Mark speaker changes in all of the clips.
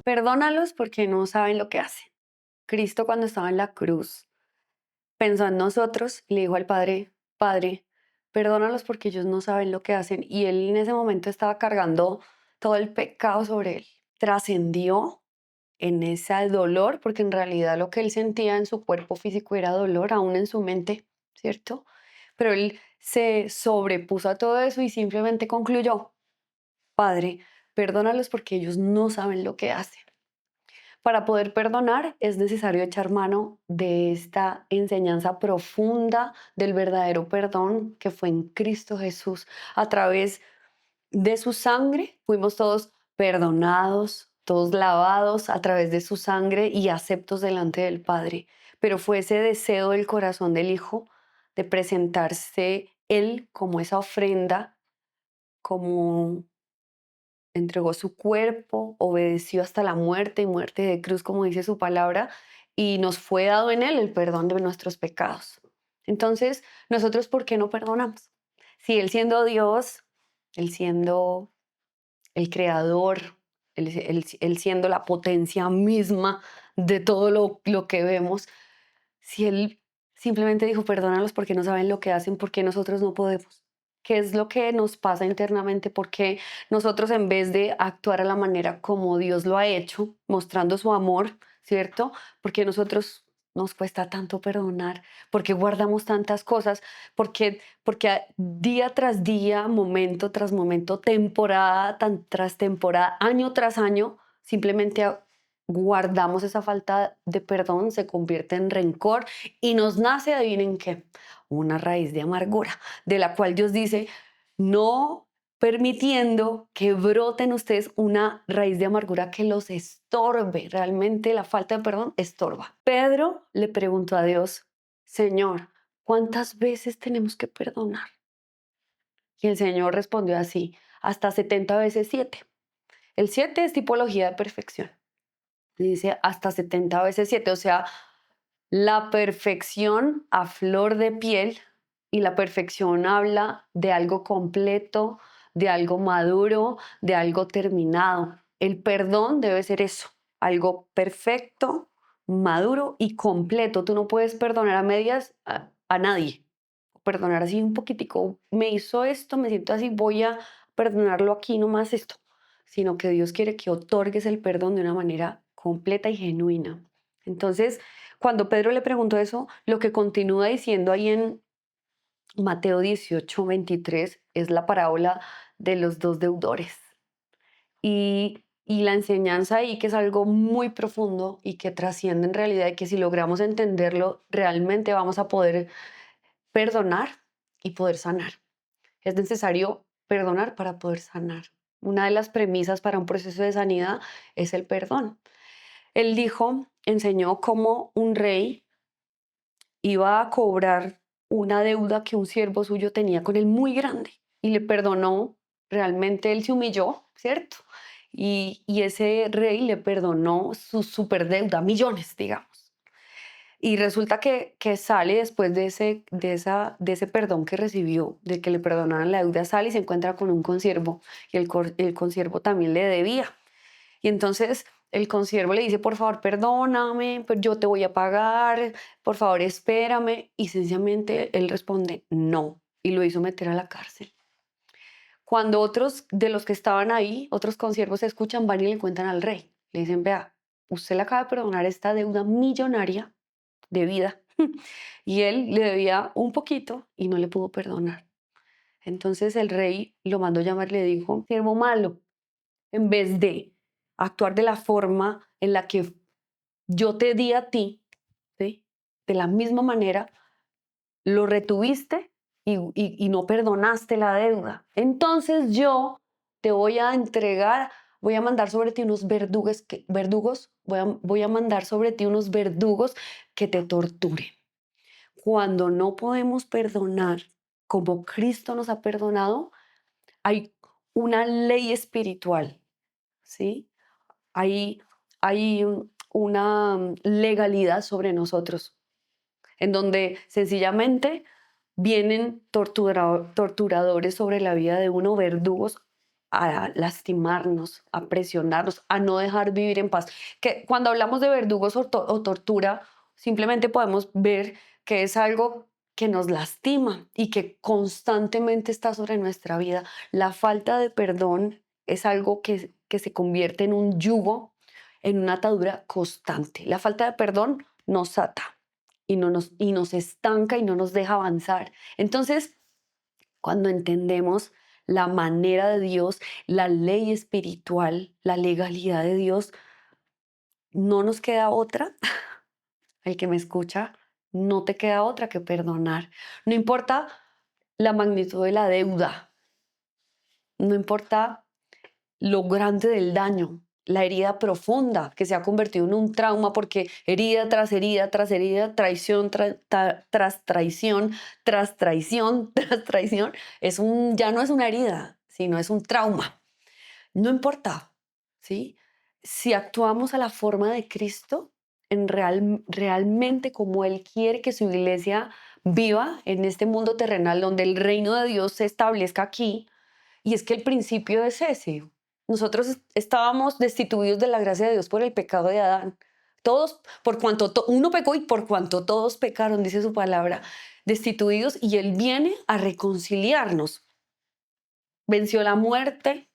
Speaker 1: Perdónalos porque no saben lo que hacen. Cristo cuando estaba en la cruz pensó en nosotros y le dijo al Padre, Padre, perdónalos porque ellos no saben lo que hacen. Y él en ese momento estaba cargando todo el pecado sobre él. Trascendió en ese dolor, porque en realidad lo que él sentía en su cuerpo físico era dolor, aún en su mente, ¿cierto? Pero él se sobrepuso a todo eso y simplemente concluyó, Padre, perdónalos porque ellos no saben lo que hacen. Para poder perdonar es necesario echar mano de esta enseñanza profunda del verdadero perdón que fue en Cristo Jesús. A través de su sangre fuimos todos perdonados, todos lavados a través de su sangre y aceptos delante del Padre. Pero fue ese deseo del corazón del Hijo de presentarse Él como esa ofrenda, como entregó su cuerpo, obedeció hasta la muerte y muerte de cruz, como dice su palabra, y nos fue dado en él el perdón de nuestros pecados. Entonces, nosotros, ¿por qué no perdonamos? Si él siendo Dios, él siendo el creador, él siendo la potencia misma de todo lo que vemos, si él simplemente dijo, perdónalos porque no saben lo que hacen, ¿por qué nosotros no podemos? ¿Qué es lo que nos pasa internamente? Porque nosotros en vez de actuar a la manera como Dios lo ha hecho, mostrando su amor, ¿cierto? Porque nosotros nos cuesta tanto perdonar, porque guardamos tantas cosas, porque día tras día, momento tras momento, temporada tras temporada, año tras año, simplemente guardamos esa falta de perdón, se convierte en rencor y nos nace, adivinen qué, una raíz de amargura, de la cual Dios dice, no permitiendo que brote en ustedes una raíz de amargura que los estorbe. Realmente la falta de perdón estorba. Pedro le preguntó a Dios, Señor, ¿cuántas veces tenemos que perdonar? Y el Señor respondió así, hasta 70 veces 7. El 7 es tipología de perfección. Dice hasta 70 veces 7, o sea, la perfección a flor de piel, y la perfección habla de algo completo, de algo maduro, de algo terminado. El perdón debe ser eso, algo perfecto, maduro y completo. Tú no puedes perdonar a medias a nadie. Perdonar así un poquitico, me hizo esto, me siento así, voy a perdonarlo aquí nomás esto, sino que Dios quiere que otorgues el perdón de una manera completa y genuina. Entonces, cuando Pedro le preguntó eso, lo que continúa diciendo ahí en Mateo 18:23 es la parábola de los dos deudores. Y la enseñanza ahí, que es algo muy profundo y que trasciende en realidad, y que si logramos entenderlo, realmente vamos a poder perdonar y poder sanar. Es necesario perdonar para poder sanar. Una de las premisas para un proceso de sanidad es el perdón. Él dijo, enseñó cómo un rey iba a cobrar una deuda que un siervo suyo tenía con él muy grande y le perdonó. Realmente él se humilló, ¿cierto? Y ese rey le perdonó su superdeuda, millones, digamos. Y resulta que sale después de ese perdón que recibió, de que le perdonaran la deuda, sale y se encuentra con un consiervo y el consiervo también le debía. Y entonces el consiervo le dice, por favor, perdóname, pero yo te voy a pagar, por favor, espérame. Y sencillamente él responde, no, y lo hizo meter a la cárcel. Cuando otros de los que estaban ahí, otros consiervos escuchan, van y le cuentan al rey. Le dicen, vea, usted le acaba de perdonar esta deuda millonaria de vida. Y él le debía un poquito y no le pudo perdonar. Entonces el rey lo mandó llamar y le dijo, siervo malo, en vez de actuar de la forma en la que yo te di a ti, ¿sí? De la misma manera, lo retuviste y no perdonaste la deuda. Entonces yo te voy a entregar, voy a mandar sobre ti unos verdugos, voy a mandar sobre ti unos verdugos que te torturen. Cuando no podemos perdonar como Cristo nos ha perdonado, hay una ley espiritual, ¿sí? Hay, hay una legalidad sobre nosotros, en donde sencillamente vienen torturadores sobre la vida de uno, verdugos, a lastimarnos, a presionarnos, a no dejar vivir en paz. Que cuando hablamos de verdugos o tortura, simplemente podemos ver que es algo que nos lastima y que constantemente está sobre nuestra vida. La falta de perdón es algo que se convierte en un yugo, en una atadura constante. La falta de perdón nos ata y nos estanca y no nos deja avanzar. Entonces, cuando entendemos la manera de Dios, la ley espiritual, la legalidad de Dios, no nos queda otra, el que me escucha, no te queda otra que perdonar. No importa la magnitud de la deuda, no importa lo grande del daño, la herida profunda que se ha convertido en un trauma porque herida tras herida tras herida, traición tras traición, tras traición, tras traición, ya no es una herida, sino es un trauma. No importa, ¿sí? Si actuamos a la forma de Cristo, realmente como Él quiere que su iglesia viva en este mundo terrenal donde el reino de Dios se establezca aquí, y es que el principio es ese. Nosotros estábamos destituidos de la gracia de Dios por el pecado de Adán. Todos, por cuanto uno pecó y por cuanto todos pecaron, dice su palabra, destituidos, y Él viene a reconciliarnos. Venció la muerte,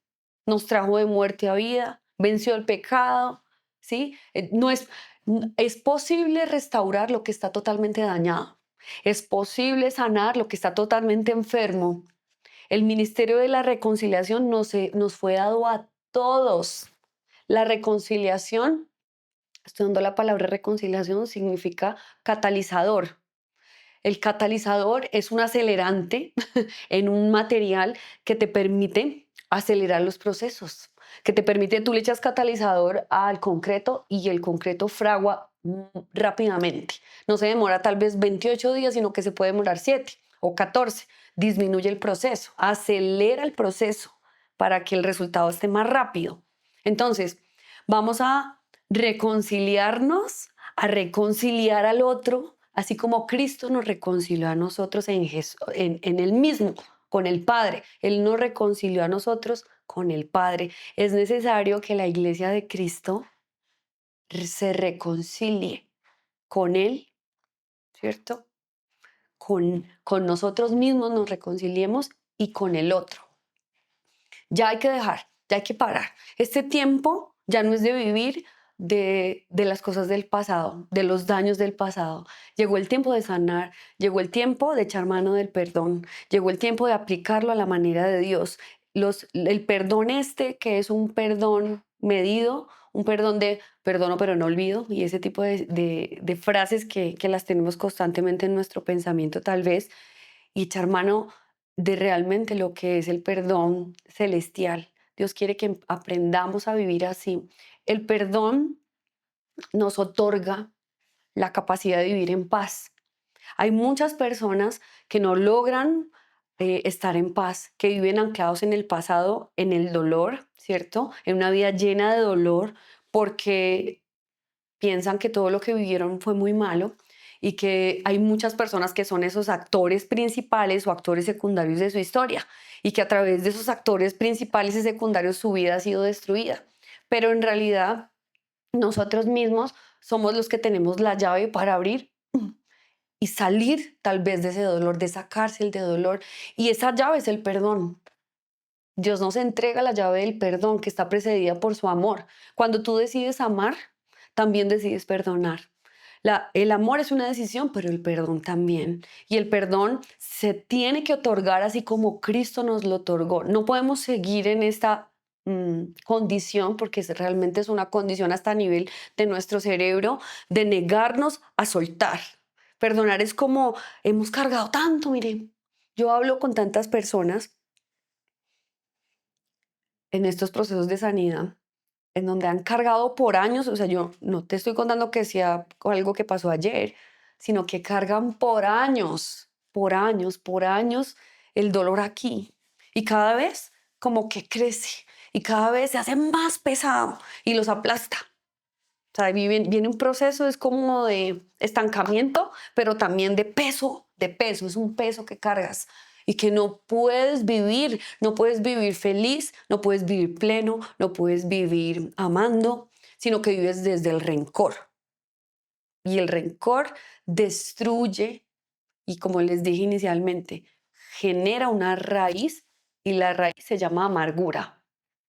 Speaker 1: nos trajo de muerte a vida, venció el pecado, ¿sí? No es, es posible restaurar lo que está totalmente dañado. Es posible sanar lo que está totalmente enfermo. El ministerio de la reconciliación nos fue dado a todos. La reconciliación, estudiando la palabra reconciliación, significa catalizador. El catalizador es un acelerante en un material que te permite acelerar los procesos, que te permite, tú le echas catalizador al concreto y el concreto fragua rápidamente. No se demora tal vez 28 días, sino que se puede demorar 7 o 14. Disminuye el proceso, acelera el proceso para que el resultado esté más rápido. Entonces, vamos a reconciliarnos, a reconciliar al otro, así como Cristo nos reconcilió a nosotros en Él mismo, con el Padre. Él nos reconcilió a nosotros con el Padre. Es necesario que la iglesia de Cristo se reconcilie con Él, ¿cierto? Con nosotros mismos nos reconciliemos y con el otro. Ya hay que dejar, ya hay que parar. Este tiempo ya no es de vivir de las cosas del pasado, de los daños del pasado. Llegó el tiempo de sanar, llegó el tiempo de echar mano del perdón, llegó el tiempo de aplicarlo a la manera de Dios. El perdón que es un perdón medido, un perdón de perdono pero no olvido, y ese tipo de frases que las tenemos constantemente en nuestro pensamiento tal vez, y echar mano de realmente lo que es el perdón celestial. Dios quiere que aprendamos a vivir así. El perdón nos otorga la capacidad de vivir en paz. Hay muchas personas que no logran estar en paz, que viven anclados en el pasado, en el dolor, ¿cierto? En una vida llena de dolor porque piensan que todo lo que vivieron fue muy malo y que hay muchas personas que son esos actores principales o actores secundarios de su historia y que a través de esos actores principales y secundarios su vida ha sido destruida. Pero en realidad nosotros mismos somos los que tenemos la llave para abrir y salir tal vez de ese dolor, de esa cárcel de dolor. Y esa llave es el perdón. Dios nos entrega la llave del perdón que está precedida por su amor. Cuando tú decides amar, también decides perdonar. El amor es una decisión, pero el perdón también. Y el perdón se tiene que otorgar así como Cristo nos lo otorgó. No podemos seguir en esta condición, porque realmente es una condición hasta a nivel de nuestro cerebro, de negarnos a soltar. Perdonar es como hemos cargado tanto, mire. Yo hablo con tantas personas en estos procesos de sanidad, en donde han cargado por años, o sea, yo no te estoy contando que sea algo que pasó ayer, sino que cargan por años, por años, por años el dolor aquí. Y cada vez como que crece y cada vez se hace más pesado y los aplasta. O sea, viene un proceso, es como de estancamiento, pero también de peso, es un peso que cargas. y que no puedes vivir, feliz, no puedes vivir pleno, no puedes vivir amando, sino que vives desde el rencor. Y el rencor destruye y, como les dije inicialmente, genera una raíz y la raíz se llama amargura.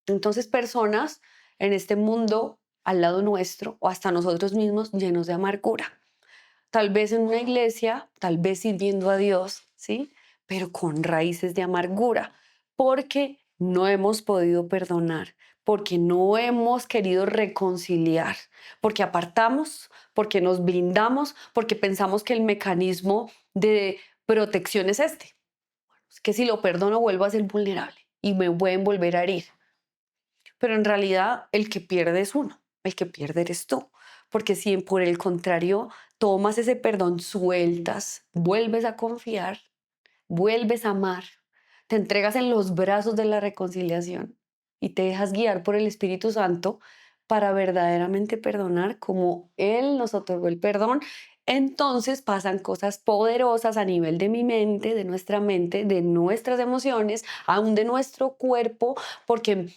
Speaker 1: Entonces, personas en este mundo al lado nuestro o hasta nosotros mismos llenos de amargura. Tal vez en una iglesia, tal vez sirviendo a Dios, ¿sí? Pero con raíces de amargura, porque no hemos podido perdonar, porque no hemos querido reconciliar, porque apartamos, porque nos blindamos, porque pensamos que el mecanismo de protección es este, es que si lo perdono vuelvo a ser vulnerable y me pueden volver a herir. Pero en realidad el que pierde es uno, el que pierde eres tú. Porque si por el contrario tomas ese perdón, sueltas, vuelves a confiar, vuelves a amar, te entregas en los brazos de la reconciliación y te dejas guiar por el Espíritu Santo para verdaderamente perdonar como Él nos otorgó el perdón, entonces pasan cosas poderosas a nivel de mi mente, de nuestra mente, de nuestras emociones, aún de nuestro cuerpo, porque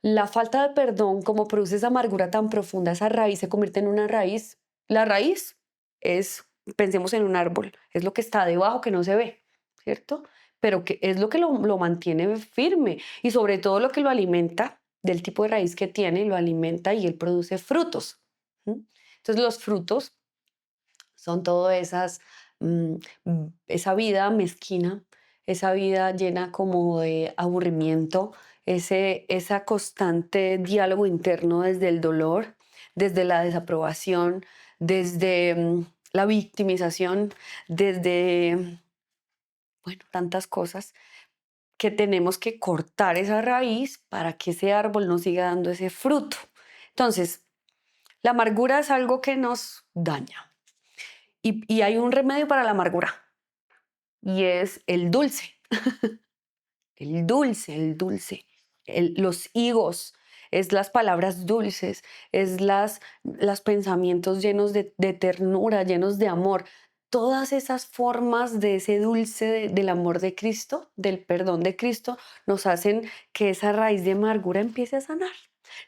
Speaker 1: la falta de perdón, como produce esa amargura tan profunda, esa raíz se convierte en una raíz. La raíz es, pensemos en un árbol, es lo que está debajo que no se ve, ¿cierto? Pero que es lo que lo mantiene firme y sobre todo lo que lo alimenta, del tipo de raíz que tiene, lo alimenta y él produce frutos. ¿M? Entonces los frutos son todas esas, esa vida mezquina, esa vida llena como de aburrimiento, esa constante diálogo interno desde el dolor, desde la desaprobación, desde la victimización, desde, bueno, tantas cosas que tenemos que cortar esa raíz para que ese árbol nos siga dando ese fruto. Entonces, la amargura es algo que nos daña y hay un remedio para la amargura y es el dulce. El dulce, el dulce, los higos, es las palabras dulces, es las pensamientos llenos de ternura, llenos de amor. Todas esas formas de ese dulce del amor de Cristo, del perdón de Cristo, nos hacen que esa raíz de amargura empiece a sanar.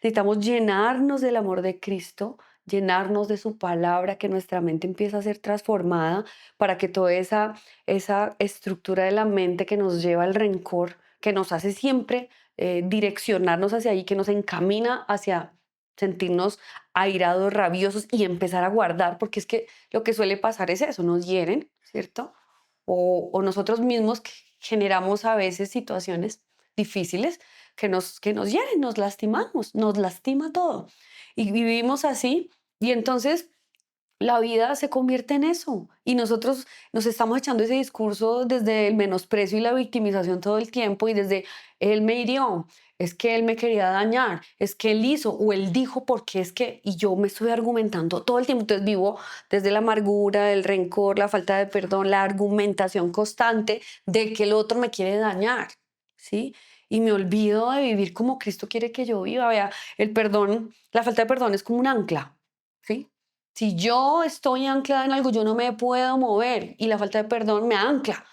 Speaker 1: Necesitamos llenarnos del amor de Cristo, llenarnos de su palabra, que nuestra mente empiece a ser transformada para que toda esa estructura de la mente que nos lleva al rencor, que nos hace siempre direccionarnos hacia ahí, que nos encamina hacia sentirnos airados, rabiosos y empezar a guardar, porque es que lo que suele pasar es eso, nos hieren, ¿cierto? O nosotros mismos que generamos a veces situaciones difíciles que nos hieren, nos lastimamos, nos lastima todo. Y vivimos así y entonces la vida se convierte en eso y nosotros nos estamos echando ese discurso desde el menosprecio y la victimización todo el tiempo y desde él me hirió, es que él me quería dañar, es que él hizo o él dijo porque es que y yo me estoy argumentando todo el tiempo, entonces vivo desde la amargura, el rencor, la falta de perdón, la argumentación constante de que el otro me quiere dañar, ¿sí? Y me olvido de vivir como Cristo quiere que yo viva. Vea, el perdón, la falta de perdón es como un ancla, ¿sí? Si yo estoy anclada en algo, yo no me puedo mover y la falta de perdón me ancla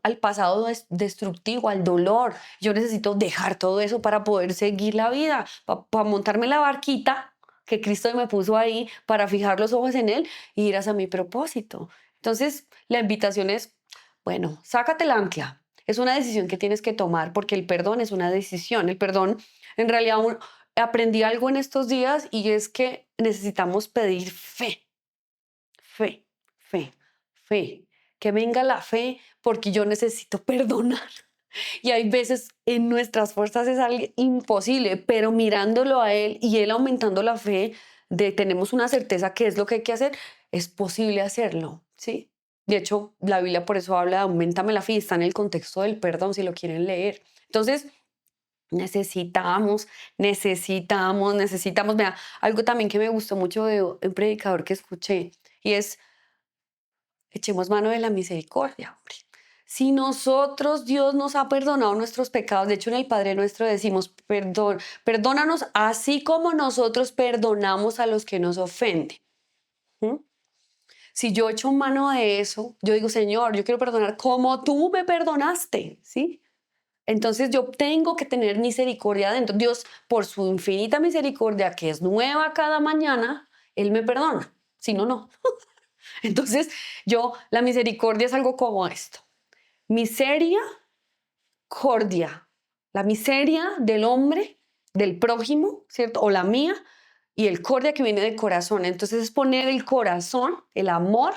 Speaker 1: al pasado destructivo, al dolor. Yo necesito dejar todo eso para poder seguir la vida, para montarme en la barquita que Cristo me puso ahí para fijar los ojos en Él y ir hacia mi propósito. Entonces, la invitación es, bueno, sácate el ancla. Es una decisión que tienes que tomar porque el perdón es una decisión. El perdón, en realidad, aprendí algo en estos días y es que necesitamos pedir fe, fe, fe, fe. Que venga la fe porque yo necesito perdonar. Y hay veces en nuestras fuerzas es algo imposible, pero mirándolo a Él y Él aumentando la fe, tenemos una certeza que es lo que hay que hacer, es posible hacerlo, ¿sí? De hecho, la Biblia por eso habla de aumentame la fe y está en el contexto del perdón, si lo quieren leer. Entonces, necesitamos. Mira, algo también que me gustó mucho de un predicador que escuché y es, echemos mano de la misericordia, hombre. Si nosotros, Dios nos ha perdonado nuestros pecados, de hecho en el Padre Nuestro decimos, perdónanos así como nosotros perdonamos a los que nos ofenden. ¿Mm? Si yo echo mano de eso, yo digo, Señor, yo quiero perdonar como tú me perdonaste, ¿sí? Entonces yo tengo que tener misericordia dentro. Dios, por su infinita misericordia, que es nueva cada mañana, Él me perdona. Si no, no. Entonces la misericordia es algo como esto. Misericordia. La miseria del hombre, del prójimo, ¿cierto? O la mía, y el cordia que viene del corazón. Entonces es poner el corazón, el amor,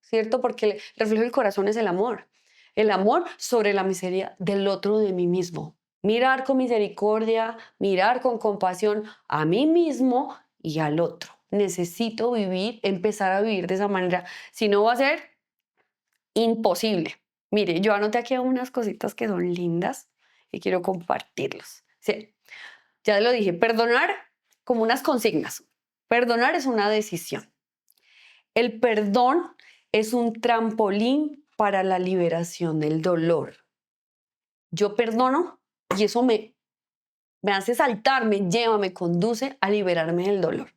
Speaker 1: ¿cierto? Porque el reflejo del corazón es el amor. El amor sobre la miseria del otro, de mí mismo. Mirar con misericordia, mirar con compasión a mí mismo y al otro. Necesito empezar a vivir de esa manera. Si no, va a ser imposible. Mire, yo anoté aquí unas cositas que son lindas y quiero compartirlos. Sí, ya lo dije, perdonar como unas consignas. Perdonar es una decisión. El perdón es un trampolín para la liberación del dolor. Yo perdono y eso me hace saltar, me lleva, me conduce a liberarme del dolor.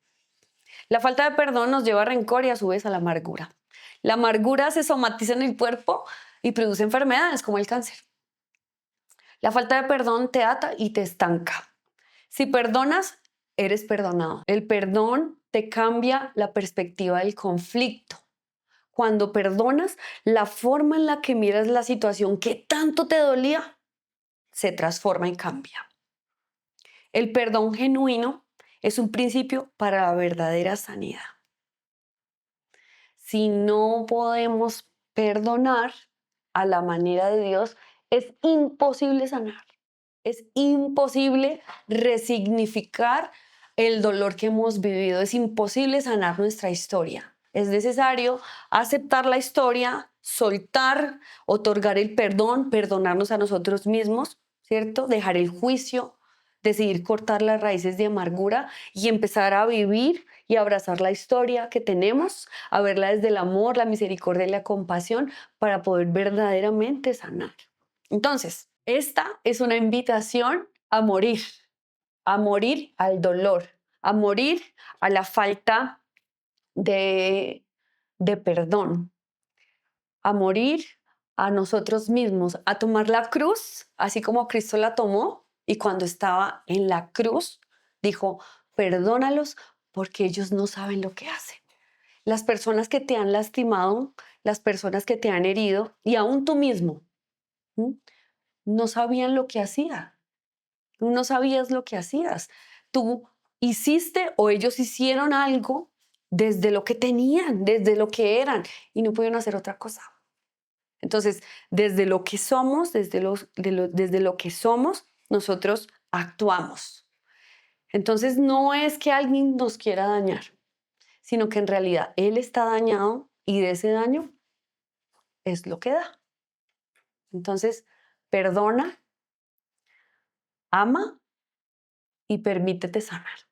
Speaker 1: La falta de perdón nos lleva a rencor y a su vez a la amargura. La amargura se somatiza en el cuerpo y produce enfermedades como el cáncer. La falta de perdón te ata y te estanca. Si perdonas, eres perdonado. El perdón te cambia la perspectiva del conflicto. Cuando perdonas, la forma en la que miras la situación que tanto te dolía se transforma y cambia. El perdón genuino es un principio para la verdadera sanidad. Si no podemos perdonar a la manera de Dios, es imposible sanar. Es imposible resignificar el dolor que hemos vivido. Es imposible sanar nuestra historia. Es necesario aceptar la historia, soltar, otorgar el perdón, perdonarnos a nosotros mismos, ¿cierto? Dejar el juicio, decidir cortar las raíces de amargura y empezar a vivir y abrazar la historia que tenemos, a verla desde el amor, la misericordia y la compasión para poder verdaderamente sanar. Entonces, esta es una invitación a morir al dolor, a morir a la falta de perdón, a morir a nosotros mismos, a tomar la cruz, así como Cristo la tomó, y cuando estaba en la cruz, dijo, perdónalos porque ellos no saben lo que hacen. Las personas que te han lastimado, las personas que te han herido, y aún tú mismo, ¿sí? No sabían lo que hacían. Tú no sabías lo que hacías. Tú hiciste o ellos hicieron algo desde lo que tenían, desde lo que eran, y no pudieron hacer otra cosa. Entonces, desde lo que somos, desde lo que somos, nosotros actuamos. Entonces, no es que alguien nos quiera dañar, sino que en realidad él está dañado y de ese daño es lo que da. Entonces, perdona, ama y permítete sanar.